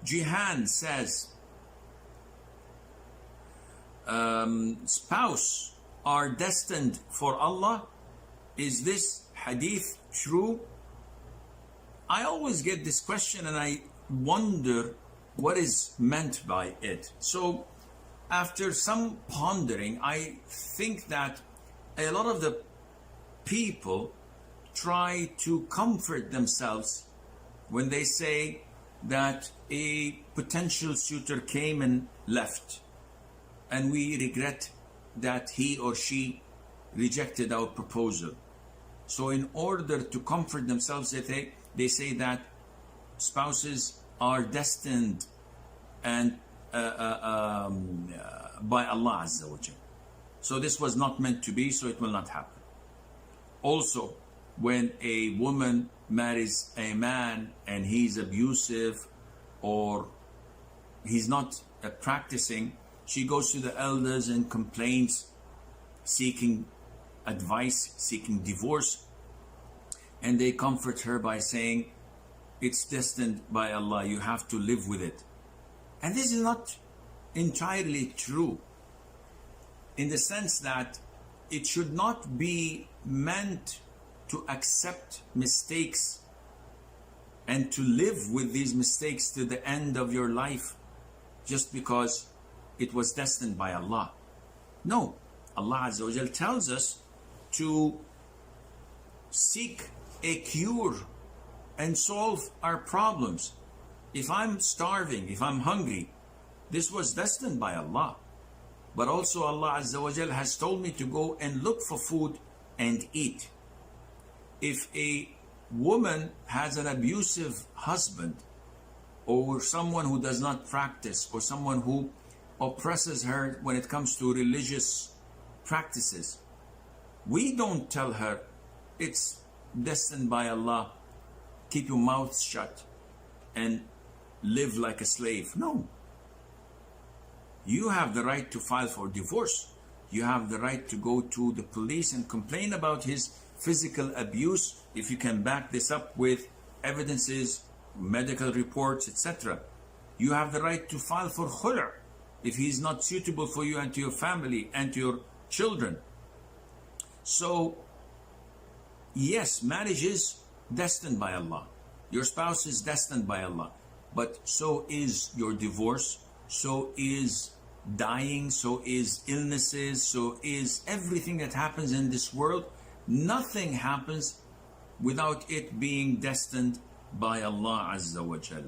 Jihan says, spouse are destined for Allah. Is this hadith true? I always get this question and I wonder what is meant by it. So after some pondering, I think that a lot of the people try to comfort themselves when they say that a potential suitor came and left, and we regret that he or she rejected our proposal. So in order to comfort themselves, they say that spouses are destined and by Allah Azza wa Jal. So this was not meant to be, so it will not happen. Also, when a woman marries a man and he's abusive or he's not practicing, she goes to the elders and complains, seeking advice, seeking divorce, and they comfort her by saying, it's destined by Allah, you have to live with it. And this is not entirely true, in the sense that it should not be meant to accept mistakes and to live with these mistakes to the end of your life just because it was destined by Allah. No, Allah Azza wa Jal tells us to seek a cure and solve our problems. If I'm starving, if I'm hungry, this was destined by Allah. But also Allah Azza wa Jal has told me to go and look for food and eat. If a woman has an abusive husband, or someone who does not practice, or someone who oppresses her when it comes to religious practices, we don't tell her it's destined by Allah, keep your mouth shut and live like a slave. No. You have the right to file for divorce. You have the right to go to the police and complain about his physical abuse if you can back this up with evidences, medical reports, etc. You have the right to file for Khula if he is not suitable for you and to your family and to your children. So yes, marriage is destined by Allah. Your spouse is destined by Allah. But so is your divorce, so is dying, so is illnesses, so is everything that happens in this world. Nothing happens without it being destined by Allah Azza wa Jal.